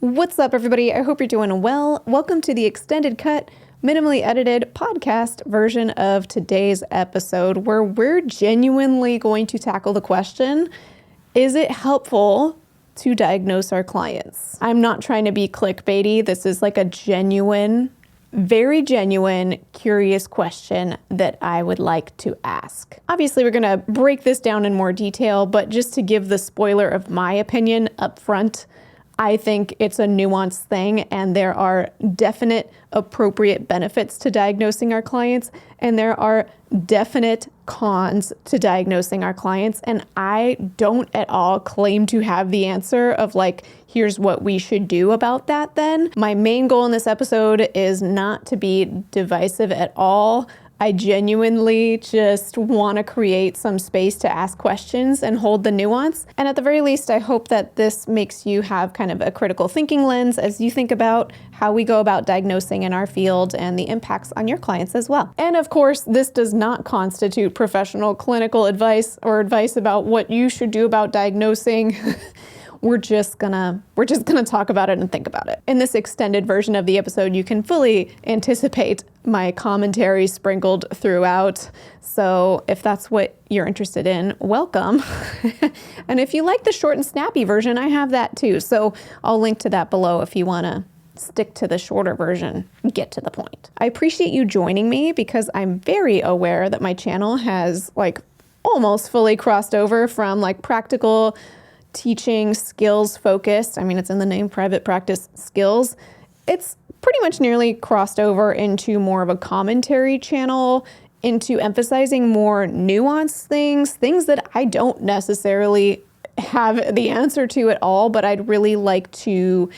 What's up, everybody? I hope you're doing well. Welcome to the extended cut, minimally edited podcast version of today's episode, where we're genuinely going to tackle the question, is it helpful to diagnose our clients? I'm not trying to be clickbaity. This is like a genuine, very genuine, curious question that I would like to ask. Obviously, we're going to break this down in more detail, but just to give the spoiler of my opinion up front, I think it's a nuanced thing, and there are definite appropriate benefits to diagnosing our clients, and there are definite cons to diagnosing our clients. And I don't at all claim to have the answer of like, here's what we should do about that then. My main goal in this episode is not to be divisive at all. I genuinely just want to create some space to ask questions and hold the nuance. And at the very least, I hope that this makes you have kind of a critical thinking lens as you think about how we go about diagnosing in our field and the impacts on your clients as well. And of course, this does not constitute professional clinical advice or advice about what you should do about diagnosing. We're just gonna talk about it and think about it. In this extended version of the episode, you can fully anticipate my commentary sprinkled throughout. So if that's what you're interested in, welcome. And if you like the short and snappy version, I have that too. So I'll link to that below if you wanna stick to the shorter version, get to the point. I appreciate you joining me because I'm very aware that my channel has like almost fully crossed over from like practical teaching skills focused. I mean, it's in the name, private practice skills. It's pretty much nearly crossed over into more of a commentary channel, into emphasizing more nuanced things that I don't necessarily have the answer to at all, but I'd really like to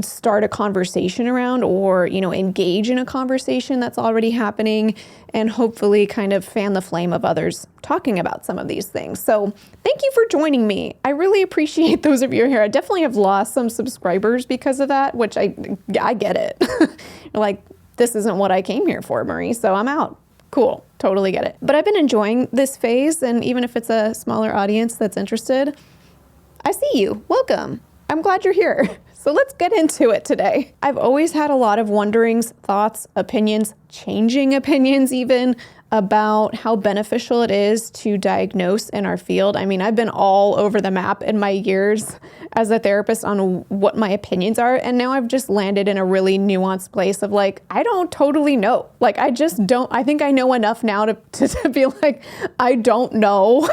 start a conversation around, or, engage in a conversation that's already happening, and hopefully kind of fan the flame of others talking about some of these things. So thank you for joining me. I really appreciate those of you here. I definitely have lost some subscribers because of that, which I get it. Like, this isn't what I came here for, Marie, so I'm out. Cool, totally get it. But I've been enjoying this phase, and even if it's a smaller audience that's interested, I see you. Welcome. I'm glad you're here. So let's get into it today. I've always had a lot of wonderings, thoughts, opinions, changing opinions even, about how beneficial it is to diagnose in our field. I mean, I've been all over the map in my years as a therapist on what my opinions are. And now I've just landed in a really nuanced place of like, I don't totally know. Like, I think I know enough now to be like, I don't know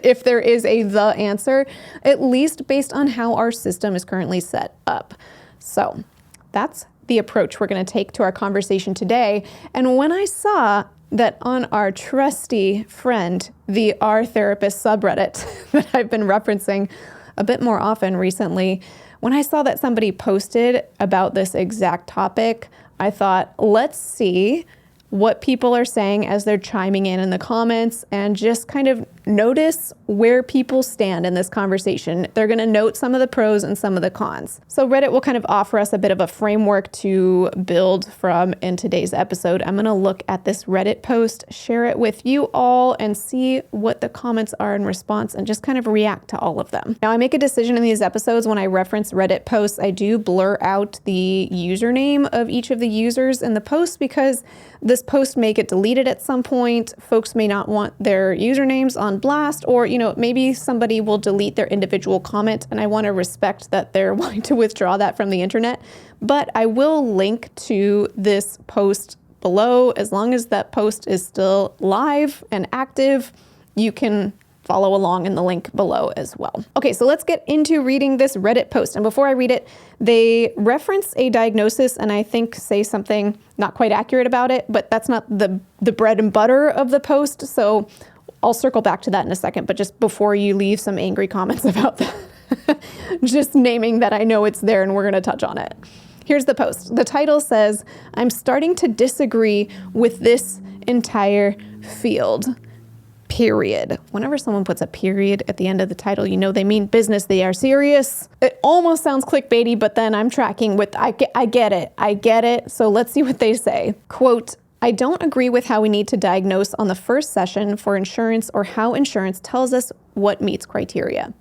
if there is the answer, at least based on how our system is currently set up. So that's the approach we're going to take to our conversation today. And when I saw that on our trusty friend, the Our Therapist subreddit that I've been referencing a bit more often recently, when I saw that somebody posted about this exact topic, I thought, let's see what people are saying as they're chiming in the comments, and just kind of notice where people stand in this conversation. They're going to note some of the pros and some of the cons. So Reddit will kind of offer us a bit of a framework to build from in today's episode. I'm going to look at this Reddit post, share it with you all, and see what the comments are in response, and just kind of react to all of them. Now, I make a decision in these episodes when I reference Reddit posts. I do blur out the username of each of the users in the post, because this post may get deleted at some point. Folks may not want their usernames on blast, or, maybe somebody will delete their individual comment, and I want to respect that they're wanting to withdraw that from the internet. But I will link to this post below. As long as that post is still live and active, you can follow along in the link below as well. Okay, so let's get into reading this Reddit post. And before I read it, they reference a diagnosis and I think say something not quite accurate about it, but that's not the bread and butter of the post. So I'll circle back to that in a second, but just before you leave some angry comments about that, just naming that I know it's there and we're gonna touch on it. Here's the post. The title says, "I'm starting to disagree with this entire field. Period." Whenever someone puts a period at the end of the title, they mean business. They are serious. It almost sounds clickbaity, but then I'm tracking with, I get it. So let's see what they say. Quote, "I don't agree with how we need to diagnose on the first session for insurance, or how insurance tells us what meets criteria.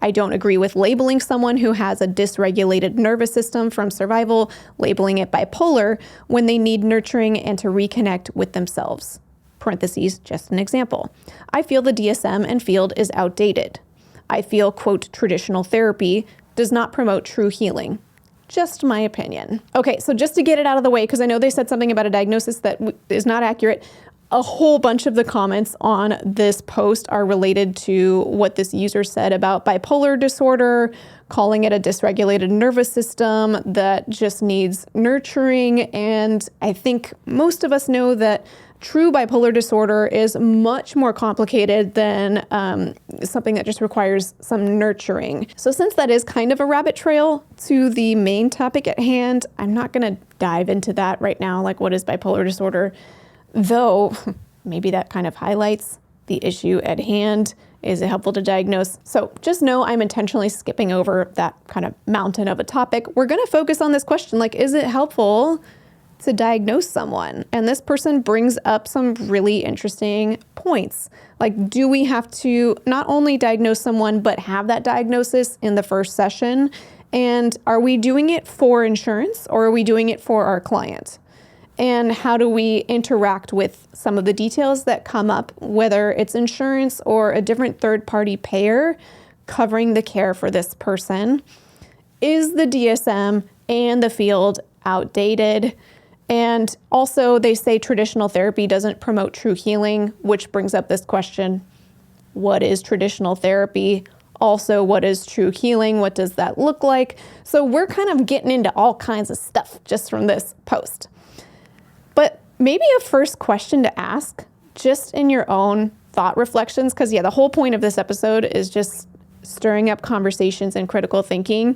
I don't agree with labeling someone who has a dysregulated nervous system from survival, labeling it bipolar when they need nurturing and to reconnect with themselves. Parentheses, just an example. I feel the DSM and field is outdated. I feel, quote, traditional therapy does not promote true healing. Just my opinion. Okay, so just to get it out of the way, because I know they said something about a diagnosis that is not accurate, a whole bunch of the comments on this post are related to what this user said about bipolar disorder, calling it a dysregulated nervous system that just needs nurturing. And I think most of us know that true bipolar disorder is much more complicated than something that just requires some nurturing. So since that is kind of a rabbit trail to the main topic at hand, I'm not going to dive into that right now, like what is bipolar disorder, though maybe that kind of highlights the issue at hand. Is it helpful to diagnose? So just know I'm intentionally skipping over that kind of mountain of a topic. We're going to focus on this question, like, is it helpful to diagnose someone? And this person brings up some really interesting points. Like, do we have to not only diagnose someone, but have that diagnosis in the first session? And are we doing it for insurance or are we doing it for our client? And how do we interact with some of the details that come up, whether it's insurance or a different third-party payer covering the care for this person? Is the DSM and the field outdated? And also they say traditional therapy doesn't promote true healing, which brings up this question: what is traditional therapy? Also, what is true healing? What does that look like? So we're kind of getting into all kinds of stuff just from this post. But maybe a first question to ask, just in your own thought reflections, because the whole point of this episode is just stirring up conversations and critical thinking,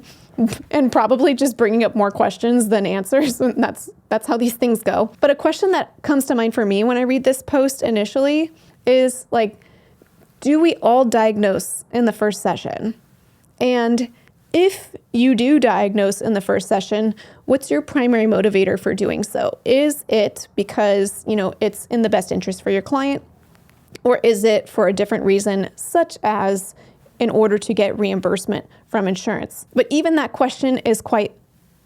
and probably just bringing up more questions than answers. And that's how these things go. But a question that comes to mind for me when I read this post initially is like, do we all diagnose in the first session? And if you do diagnose in the first session, what's your primary motivator for doing so? Is it because, it's in the best interest for your client? Or is it for a different reason, such as in order to get reimbursement from insurance? But even that question is quite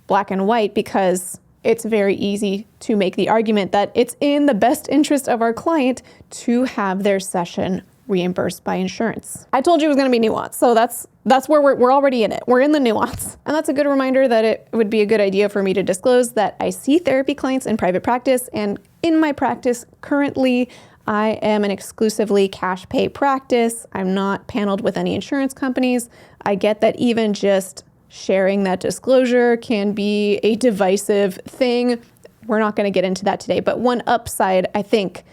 black and white, because it's very easy to make the argument that it's in the best interest of our client to have their session reimbursed by insurance. I told you it was going to be nuanced, so that's where we're already in it. We're in the nuance. And that's a good reminder that it would be a good idea for me to disclose that I see therapy clients in private practice, and in my practice currently, I am an exclusively cash pay practice. I'm not paneled with any insurance companies. I get that even just sharing that disclosure can be a divisive thing. We're not going to get into that today, but one upside, I think,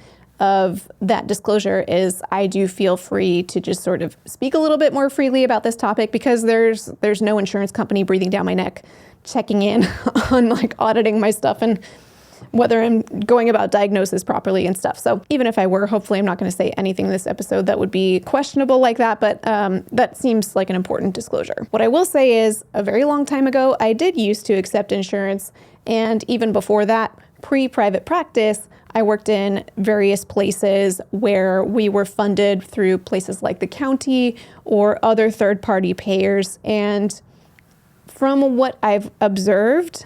of that disclosure is I do feel free to just sort of speak a little bit more freely about this topic, because there's no insurance company breathing down my neck, checking in on like auditing my stuff and whether I'm going about diagnosis properly and stuff. So even if I were, hopefully I'm not going to say anything in this episode that would be questionable like that, but that seems like an important disclosure. What I will say is, a very long time ago, I did used to accept insurance, and even before that, pre-private practice, I worked in various places where we were funded through places like the county or other third-party payers. And from what I've observed,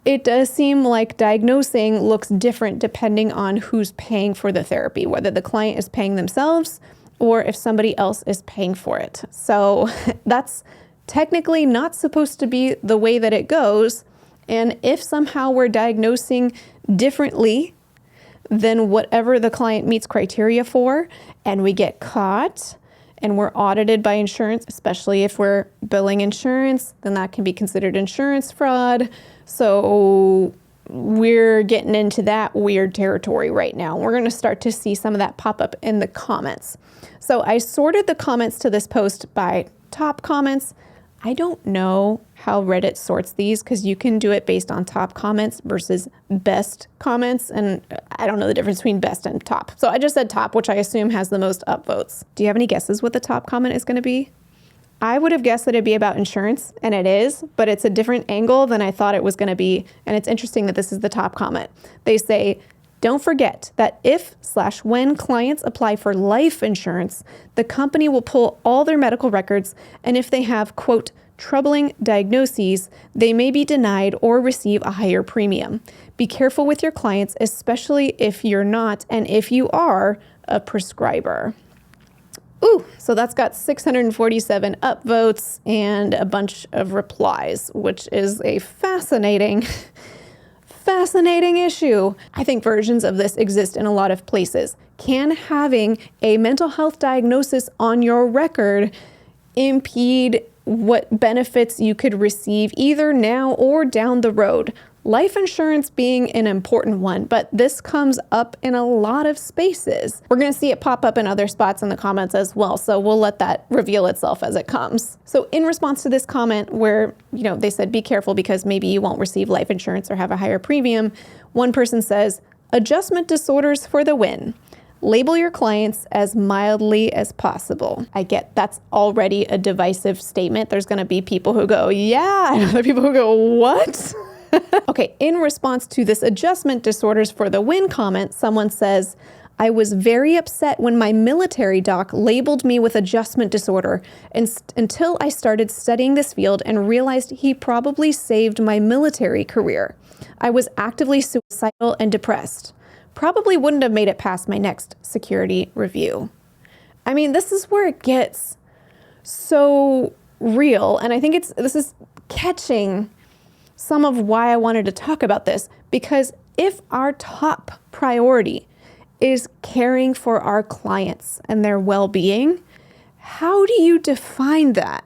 it does seem like diagnosing looks different depending on who's paying for the therapy, whether the client is paying themselves or if somebody else is paying for it. So that's technically not supposed to be the way that it goes. And if somehow we're diagnosing differently than whatever the client meets criteria for, and we get caught and we're audited by insurance, especially if we're billing insurance, then that can be considered insurance fraud. So we're getting into that weird territory right now. We're going to start to see some of that pop up in the comments. So I sorted the comments to this post by top comments. I don't know how Reddit sorts these, because you can do it based on top comments versus best comments. And I don't know the difference between best and top. So I just said top, which I assume has the most upvotes. Do you have any guesses what the top comment is going to be? I would have guessed that it'd be about insurance, and it is, but it's a different angle than I thought it was going to be. And it's interesting that this is the top comment. They say, Don't forget that if/when clients apply for life insurance, the company will pull all their medical records, and if they have, quote, troubling diagnoses, they may be denied or receive a higher premium. Be careful with your clients, especially if you're not, and if you are, a prescriber. Ooh, so that's got 647 upvotes and a bunch of replies, which is a fascinating issue. I think versions of this exist in a lot of places. Can having a mental health diagnosis on your record impede what benefits you could receive either now or down the road? Life insurance being an important one, but this comes up in a lot of spaces. We're going to see it pop up in other spots in the comments as well, so we'll let that reveal itself as it comes. So in response to this comment where, they said be careful because maybe you won't receive life insurance or have a higher premium, one person says, adjustment disorders for the win. Label your clients as mildly as possible. I get that's already a divisive statement. There's going to be people who go, yeah, and other people who go, what? Okay, in response to this adjustment disorders for the win comment, someone says, I was very upset when my military doc labeled me with adjustment disorder until I started studying this field and realized he probably saved my military career. I was actively suicidal and depressed. Probably wouldn't have made it past my next security review. I mean, this is where it gets so real, and I think this is catching some of why I wanted to talk about this, because if our top priority is caring for our clients and their well-being, how do you define that?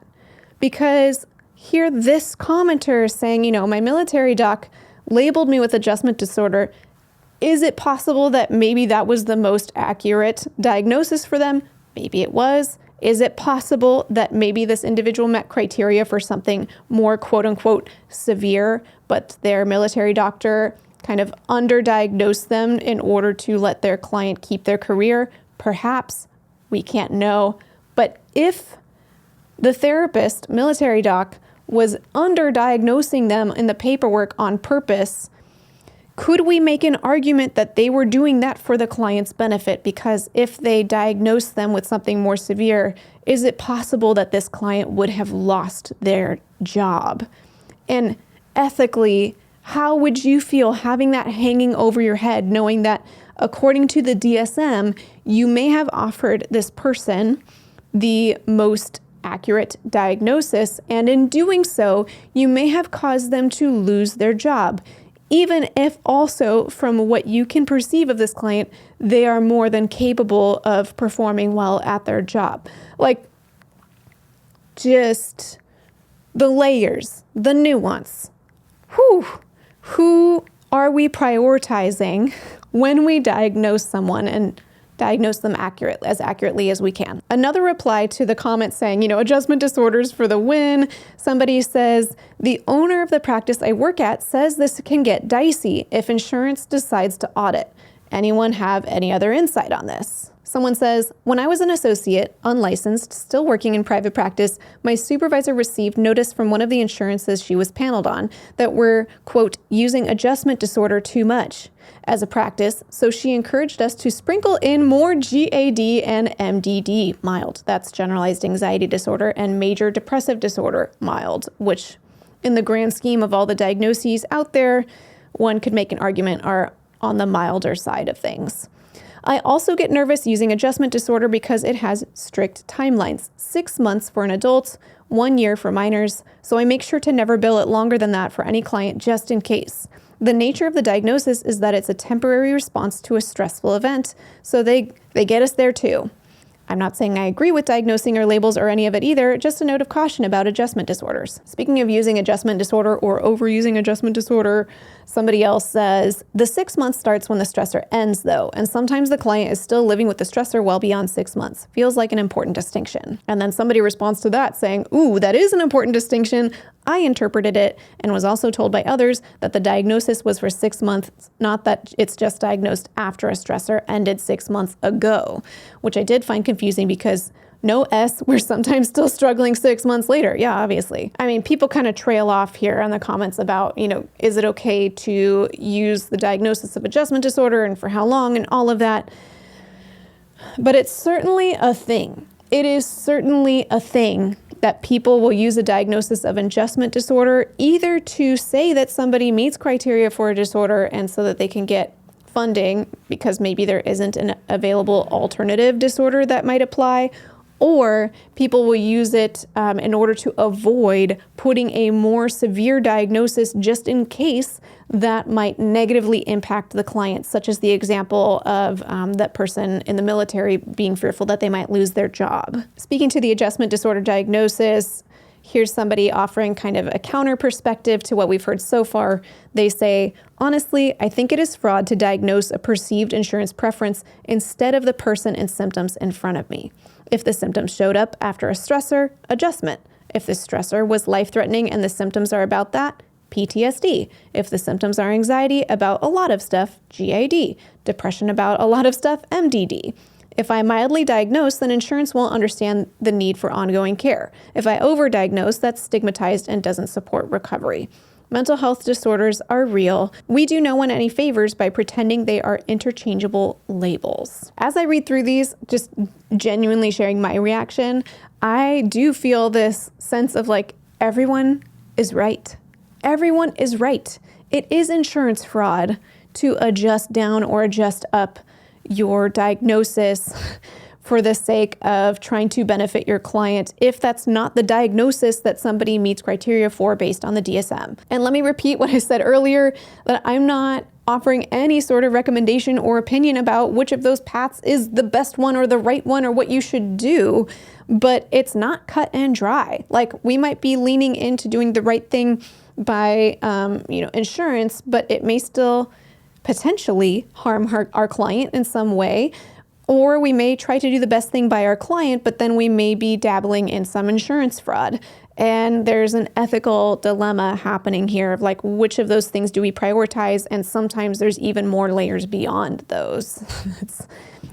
Because here this commenter is saying, my military doc labeled me with adjustment disorder. Is it possible that maybe that was the most accurate diagnosis for them? Maybe it was. Is it possible that maybe this individual met criteria for something more quote unquote severe, but their military doctor kind of underdiagnosed them in order to let their client keep their career? Perhaps. We can't know. But if the therapist, military doc, was underdiagnosing them in the paperwork on purpose, could we make an argument that they were doing that for the client's benefit? Because if they diagnosed them with something more severe, is it possible that this client would have lost their job? And ethically, how would you feel having that hanging over your head, knowing that according to the DSM, you may have offered this person the most accurate diagnosis, and in doing so, you may have caused them to lose their job? Even if also from what you can perceive of this client, they are more than capable of performing well at their job. Like, just the layers, the nuance. Who are we prioritizing when we diagnose someone and diagnose them as accurately as we can? Another reply to the comment saying, adjustment disorders for the win. Somebody says, the owner of the practice I work at says this can get dicey if insurance decides to audit. Anyone have any other insight on this? Someone says, when I was an associate, unlicensed, still working in private practice, my supervisor received notice from one of the insurances she was paneled on that we're, quote, using adjustment disorder too much as a practice, so she encouraged us to sprinkle in more GAD and MDD, mild. That's generalized anxiety disorder, and major depressive disorder, mild, which in the grand scheme of all the diagnoses out there, one could make an argument are on the milder side of things. I also get nervous using adjustment disorder because it has strict timelines, 6 months for an adult, 1 year for minors, so I make sure to never bill it longer than that for any client just in case. The nature of the diagnosis is that it's a temporary response to a stressful event, so they get us there too. I'm not saying I agree with diagnosing or labels or any of it either, just a note of caution about adjustment disorders. Speaking of using adjustment disorder or overusing adjustment disorder, somebody else says, the 6 months starts when the stressor ends though, and sometimes the client is still living with the stressor well beyond 6 months. Feels like an important distinction. And then somebody responds to that saying, ooh, that is an important distinction. I interpreted it and was also told by others that the diagnosis was for 6 months, not that it's just diagnosed after a stressor ended 6 months ago, which I did find confusing because No S, we're sometimes still struggling 6 months later. Yeah, obviously. I mean, people kind of trail off here on the comments about, is it okay to use the diagnosis of adjustment disorder and for how long and all of that. But it's certainly a thing. It is certainly a thing that people will use a diagnosis of adjustment disorder either to say that somebody meets criteria for a disorder and so that they can get funding because maybe there isn't an available alternative disorder that might apply, or people will use it in order to avoid putting a more severe diagnosis just in case that might negatively impact the client, such as the example of that person in the military being fearful that they might lose their job. Speaking to the adjustment disorder diagnosis, here's somebody offering kind of a counter perspective to what we've heard so far. They say, honestly, I think it is fraud to diagnose a perceived insurance preference instead of the person and symptoms in front of me. If the symptoms showed up after a stressor, adjustment. If the stressor was life-threatening and the symptoms are about that, PTSD. If the symptoms are anxiety about a lot of stuff, GAD. Depression about a lot of stuff, MDD. If I mildly diagnose, then insurance won't understand the need for ongoing care. If I overdiagnose, that's stigmatized and doesn't support recovery. Mental health disorders are real. We do no one any favors by pretending they are interchangeable labels. As I read through these, just genuinely sharing my reaction, I do feel this sense of like, everyone is right. Everyone is right. It is insurance fraud to adjust down or adjust up your diagnosis for the sake of trying to benefit your client if that's not the diagnosis that somebody meets criteria for based on the DSM. And let me repeat what I said earlier, that I'm not offering any sort of recommendation or opinion about which of those paths is the best one or the right one or what you should do, but it's not cut and dry. Like, we might be leaning into doing the right thing by insurance, but it may still potentially harm our client in some way. Or we may try to do the best thing by our client, but then we may be dabbling in some insurance fraud. And there's an ethical dilemma happening here of like, which of those things do we prioritize? And sometimes there's even more layers beyond those.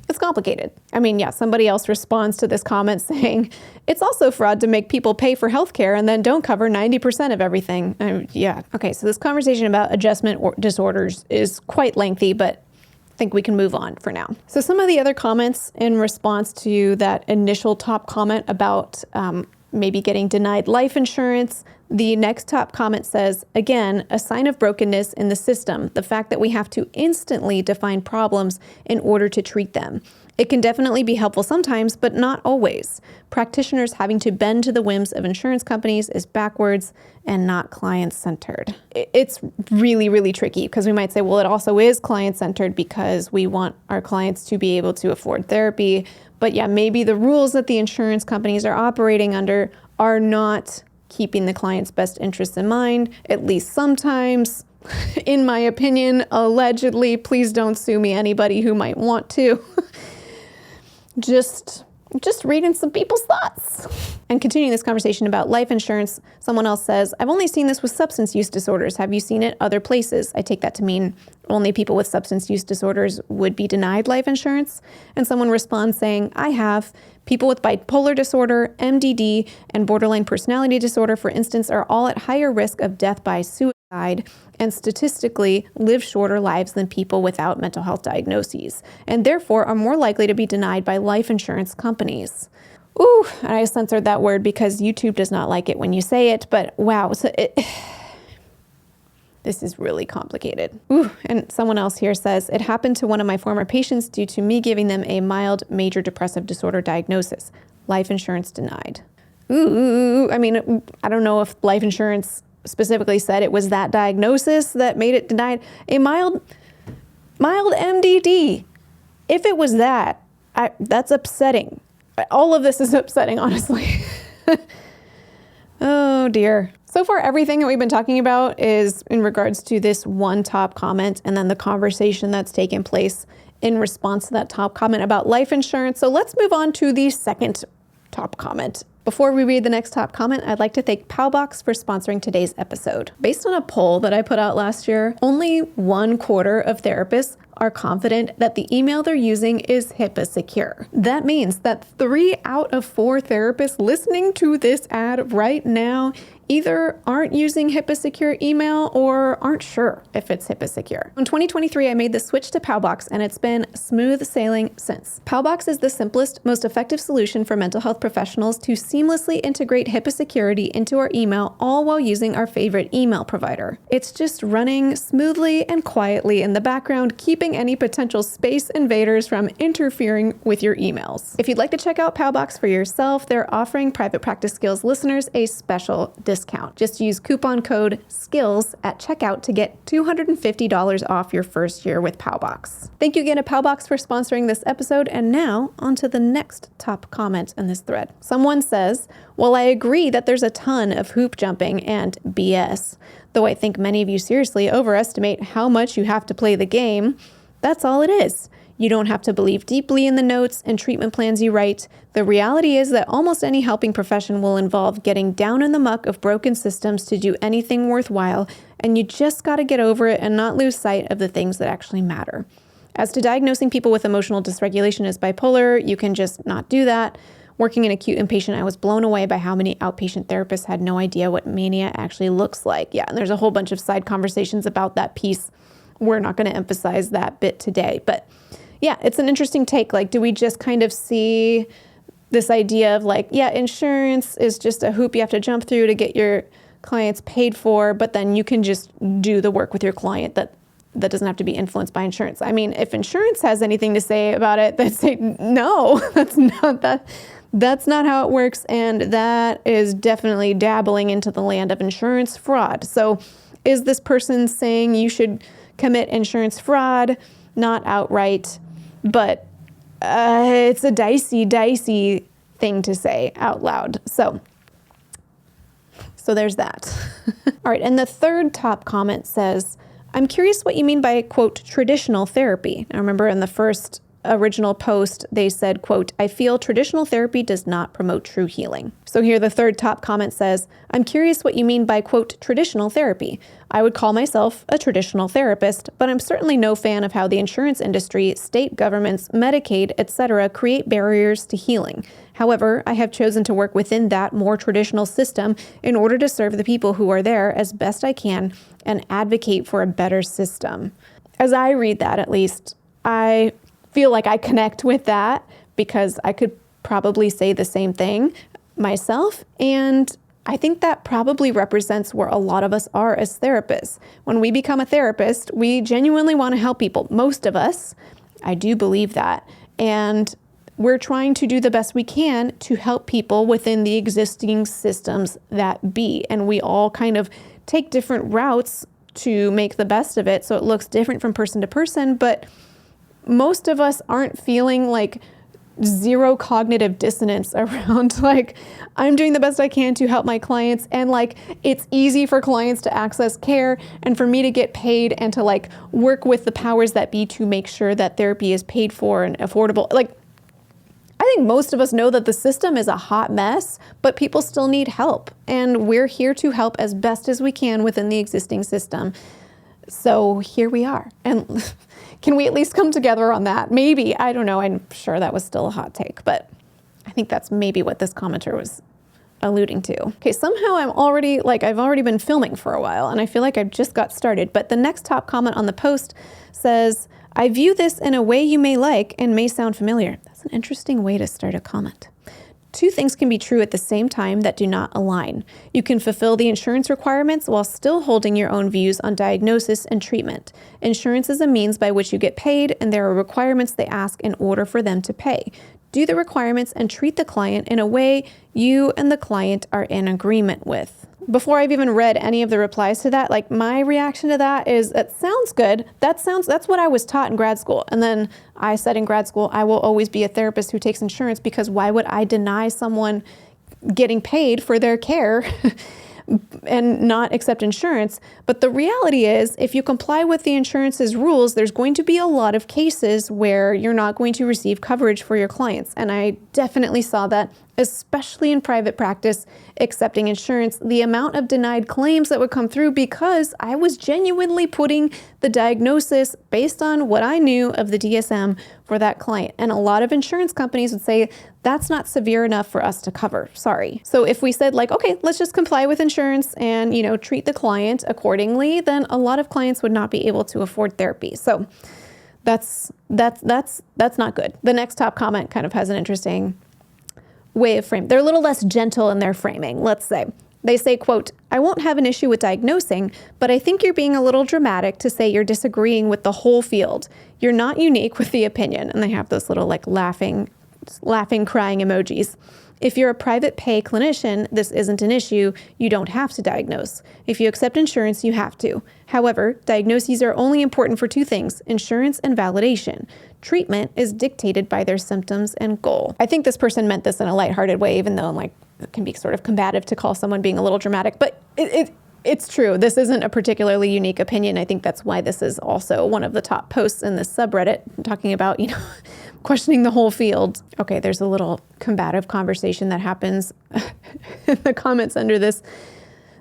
It's complicated. I mean, yeah, somebody else responds to this comment saying, it's also fraud to make people pay for healthcare and then don't cover 90% of everything. Yeah. Okay, so this conversation about adjustment disorders is quite lengthy, but I think we can move on for now. So some of the other comments in response to that initial top comment about maybe getting denied life insurance, the next top comment says, again, a sign of brokenness in the system, the fact that we have to instantly define problems in order to treat them. It can definitely be helpful sometimes, but not always. Practitioners having to bend to the whims of insurance companies is backwards and not client-centered. It's really, really tricky because we might say, well, it also is client-centered because we want our clients to be able to afford therapy. But yeah, maybe the rules that the insurance companies are operating under are not keeping the client's best interests in mind, at least sometimes. In my opinion, allegedly. Please don't sue me, anybody who might want to. Just reading some people's thoughts. And continuing this conversation about life insurance, someone else says, I've only seen this with substance use disorders. Have you seen it other places? I take that to mean only people with substance use disorders would be denied life insurance. And someone responds saying, I have. People with bipolar disorder, MDD, and borderline personality disorder, for instance, are all at higher risk of death by suicide and statistically live shorter lives than people without mental health diagnoses, and therefore are more likely to be denied by life insurance companies. Ooh, and I censored that word because YouTube does not like it when you say it, but wow, this is really complicated. Ooh, and someone else here says, it happened to one of my former patients due to me giving them a mild major depressive disorder diagnosis. Life insurance denied. Ooh, I mean, I don't know if life insurance specifically said it was that diagnosis that made it denied. A mild MDD. If it was that, that's upsetting. All of this is upsetting, honestly. Oh dear. So far, everything that we've been talking about is in regards to this one top comment and then the conversation that's taken place in response to that top comment about life insurance. So let's move on to the second top comment. Before we read the next top comment, I'd like to thank Powbox for sponsoring today's episode. Based on a poll that I put out last year, only 1/4 of therapists are confident that the email they're using is HIPAA secure. That means that 3 out of 4 therapists listening to this ad right now either aren't using HIPAA secure email or aren't sure if it's HIPAA secure. In 2023, I made the switch to Powbox, and it's been smooth sailing since. Powbox is the simplest, most effective solution for mental health professionals to seamlessly integrate HIPAA security into our email, all while using our favorite email provider. It's just running smoothly and quietly in the background, keeping any potential space invaders from interfering with your emails. If you'd like to check out Powbox for yourself, they're offering Private Practice Skills listeners a special discount. Just use coupon code SKILLS at checkout to get $250 off your first year with Powbox. Thank you again to Powbox for sponsoring this episode, and now on to the next top comment in this thread. Someone says, "Well, I agree that there's a ton of hoop jumping and BS, though I think many of you seriously overestimate how much you have to play the game. That's all it is. You don't have to believe deeply in the notes and treatment plans you write. The reality is that almost any helping profession will involve getting down in the muck of broken systems to do anything worthwhile, and you just got to get over it and not lose sight of the things that actually matter. As to diagnosing people with emotional dysregulation as bipolar, you can just not do that. Working in acute inpatient, I was blown away by how many outpatient therapists had no idea what mania actually looks like." Yeah, and there's a whole bunch of side conversations about that piece. We're not going to emphasize that bit today, but yeah, it's an interesting take. Like, do we just kind of see this idea of like, yeah, insurance is just a hoop you have to jump through to get your clients paid for, but then you can just do the work with your client that doesn't have to be influenced by insurance. I mean, if insurance has anything to say about it, they'd say, no, that's not how it works. And that is definitely dabbling into the land of insurance fraud. So is this person saying you should commit insurance fraud? Not outright, but it's a dicey thing to say out loud. So there's that. All right, and the third top comment says, "I'm curious what you mean by, quote, traditional therapy." Now remember in the first original post, they said, quote, "I feel traditional therapy does not promote true healing." So here the third top comment says, "I'm curious what you mean by, quote, traditional therapy. I would call myself a traditional therapist, but I'm certainly no fan of how the insurance industry, state governments, Medicaid, etc. create barriers to healing. However, I have chosen to work within that more traditional system in order to serve the people who are there as best I can and advocate for a better system." As I read that, at least, I feel like I connect with that because I could probably say the same thing myself. And I think that probably represents where a lot of us are as therapists. When we become a therapist, we genuinely want to help people. Most of us, I do believe that. And we're trying to do the best we can to help people within the existing systems that be. And we all kind of take different routes to make the best of it. So it looks different from person to person, but most of us aren't feeling like zero cognitive dissonance around like, I'm doing the best I can to help my clients, and like it's easy for clients to access care and for me to get paid and to like work with the powers that be to make sure that therapy is paid for and affordable. Like, I think most of us know that the system is a hot mess, but people still need help, and we're here to help as best as we can within the existing system. So here we are. And can we at least come together on that? Maybe, I don't know. I'm sure that was still a hot take, but I think that's maybe what this commenter was alluding to. Okay, somehow I've already been filming for a while and I feel like I just got started, but the next top comment on the post says, "I view this in a way you may like and may sound familiar." That's an interesting way to start a comment. Two things can be true at the same time that do not align. You can fulfill the insurance requirements while still holding your own views on diagnosis and treatment. Insurance is a means by which you get paid, and there are requirements they ask in order for them to pay. Do the requirements and treat the client in a way you and the client are in agreement with. Before I've even read any of the replies to that, like my reaction to that is, that sounds good. That's what I was taught in grad school. And then I said in grad school, I will always be a therapist who takes insurance, because why would I deny someone getting paid for their care and not accept insurance? But the reality is, if you comply with the insurance's rules, there's going to be a lot of cases where you're not going to receive coverage for your clients. And I definitely saw that especially in private practice, accepting insurance, the amount of denied claims that would come through because I was genuinely putting the diagnosis based on what I knew of the DSM for that client. And a lot of insurance companies would say, that's not severe enough for us to cover. Sorry. So if we said like, okay, let's just comply with insurance and, treat the client accordingly, then a lot of clients would not be able to afford therapy. So that's not good. The next top comment kind of has an interesting way of frame. They're a little less gentle in their framing, let's say. They say, quote, I won't have an issue with diagnosing, but I think you're being a little dramatic to say you're disagreeing with the whole field. You're not unique with the opinion. And they have those little like laughing, crying emojis. If you're a private pay clinician, this isn't an issue. You don't have to diagnose. If you accept insurance, you have to. However, diagnoses are only important for two things, insurance and validation. Treatment is dictated by their symptoms and goal. I think this person meant this in a lighthearted way, even though it can be sort of combative to call someone being a little dramatic, but it's true. This isn't a particularly unique opinion. I think that's why this is also one of the top posts in this subreddit, talking about, questioning the whole field. Okay, there's a little combative conversation that happens in the comments under this.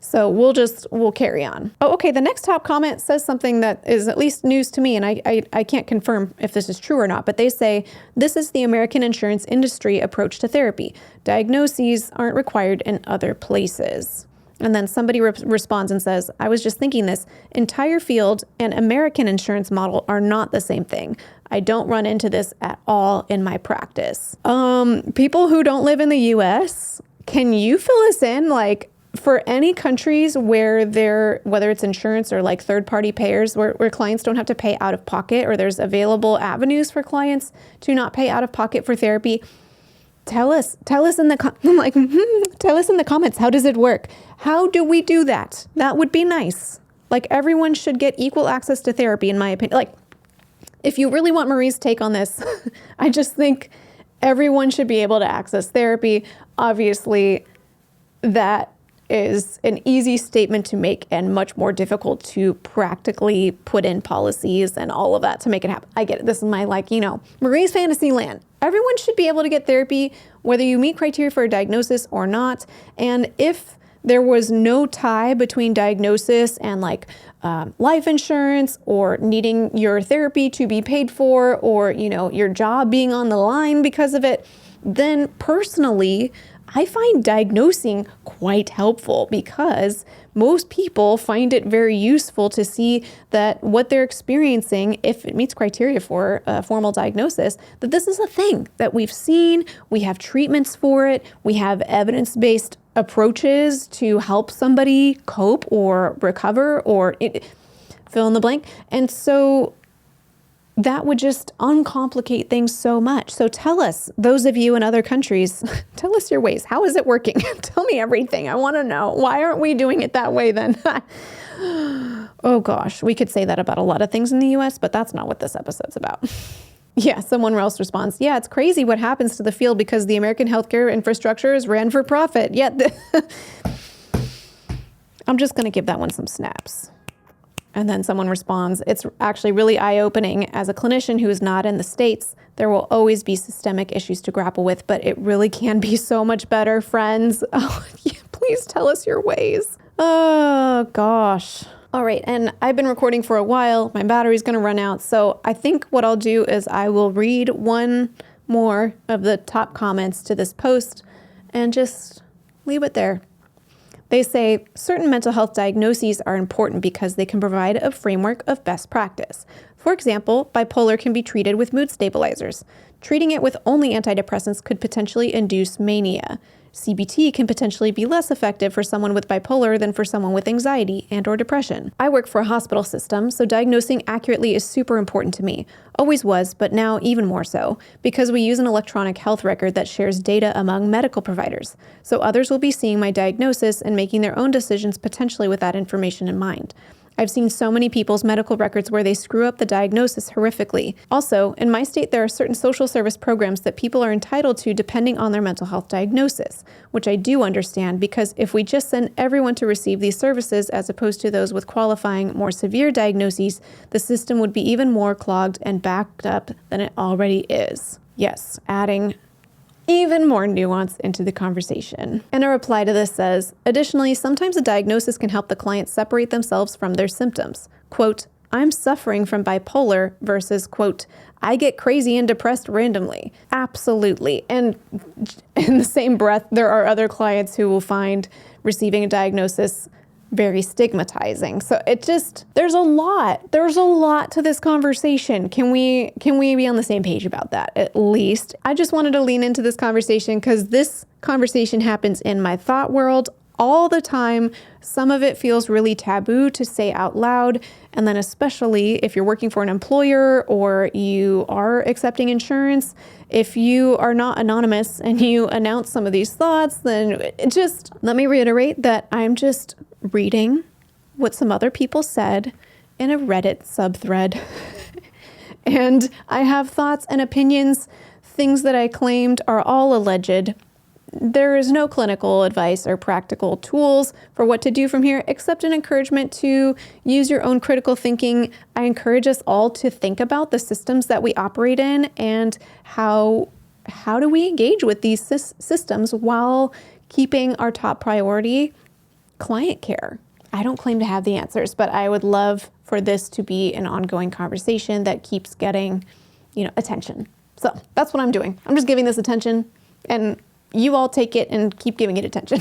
So we'll carry on. Oh, okay. The next top comment says something that is at least news to me, and I can't confirm if this is true or not, but they say, this is the American insurance industry approach to therapy. Diagnoses aren't required in other places. And then somebody responds and says, I was just thinking this entire field and American insurance model are not the same thing. I don't run into this at all in my practice. People who don't live in the US, can you fill us in? Like, for any countries where whether it's insurance or like third-party payers, where clients don't have to pay out of pocket, or there's available avenues for clients to not pay out of pocket for therapy, tell us in the tell us in the comments, how does it work? How do we do that? That would be nice. Like, everyone should get equal access to therapy, in my opinion. Like, if you really want Marie's take on this, I just think everyone should be able to access therapy. Obviously, that is an easy statement to make and much more difficult to practically put in policies and all of that to make it happen. I get it. This is my Marie's fantasy land. Everyone should be able to get therapy, whether you meet criteria for a diagnosis or not. And if there was no tie between diagnosis and life insurance, or needing your therapy to be paid for, or, your job being on the line because of it, then personally, I find diagnosing quite helpful, because most people find it very useful to see that what they're experiencing, if it meets criteria for a formal diagnosis, that this is a thing that we've seen, we have treatments for it, we have evidence-based approaches to help somebody cope or recover or fill in the blank. And so that would just uncomplicate things so much. So tell us, those of you in other countries, tell us your ways. How is it working? Tell me everything. I want to know. Why aren't we doing it that way then? Oh gosh, we could say that about a lot of things in the US, but that's not what this episode's about. Yeah, someone else responds, yeah, it's crazy what happens to the field because the American healthcare infrastructure is ran for profit. Yet, I'm just going to give that one some snaps. And then someone responds, it's actually really eye-opening. As a clinician who is not in the States, there will always be systemic issues to grapple with, but it really can be so much better, friends. Oh, yeah, please tell us your ways. Oh, gosh. All right, and I've been recording for a while. My battery's going to run out. So I think what I'll do is I will read one more of the top comments to this post and just leave it there. They say, certain mental health diagnoses are important because they can provide a framework of best practice. For example, bipolar can be treated with mood stabilizers. Treating it with only antidepressants could potentially induce mania. CBT can potentially be less effective for someone with bipolar than for someone with anxiety and/or depression. I work for a hospital system, so diagnosing accurately is super important to me. Always was, but now even more so, because we use an electronic health record that shares data among medical providers. So others will be seeing my diagnosis and making their own decisions potentially with that information in mind. I've seen so many people's medical records where they screw up the diagnosis horrifically. Also, in my state, there are certain social service programs that people are entitled to depending on their mental health diagnosis, which I do understand, because if we just send everyone to receive these services as opposed to those with qualifying, more severe diagnoses, the system would be even more clogged and backed up than it already is. Yes, adding even more nuance into the conversation. And a reply to this says, additionally, sometimes a diagnosis can help the client separate themselves from their symptoms. Quote, I'm suffering from bipolar versus, quote, I get crazy and depressed randomly. Absolutely. And in the same breath, there are other clients who will find receiving a diagnosis very stigmatizing. So there's a lot to this conversation. Can we be on the same page about that at least? I just wanted to lean into this conversation because this conversation happens in my thought world all the time. Some of it feels really taboo to say out loud. And then especially if you're working for an employer or you are accepting insurance, if you are not anonymous and you announce some of these thoughts, then let me reiterate that I'm just reading what some other people said in a Reddit subthread. And I have thoughts and opinions. Things that I claimed are all alleged. There is no clinical advice or practical tools for what to do from here, except an encouragement to use your own critical thinking. I encourage us all to think about the systems that we operate in and how do we engage with these systems while keeping our top priority client care. I don't claim to have the answers, but I would love for this to be an ongoing conversation that keeps getting, attention. So that's what I'm doing. I'm just giving this attention, and you all take it and keep giving it attention.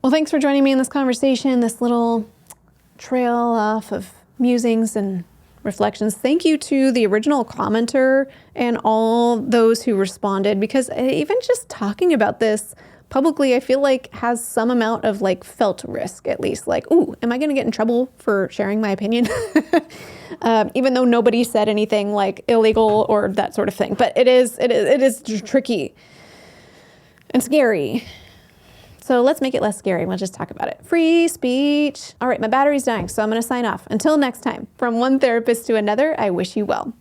Well, thanks for joining me in this conversation, this little trail off of musings and reflections. Thank you to the original commenter and all those who responded, because even just talking about this publicly, I feel like has some amount of felt risk, at least. Ooh, am I going to get in trouble for sharing my opinion? Even though nobody said anything illegal or that sort of thing. But it is tricky and scary. So let's make it less scary. We'll just talk about it. Free speech. All right, my battery's dying, so I'm going to sign off. Until next time, from one therapist to another, I wish you well.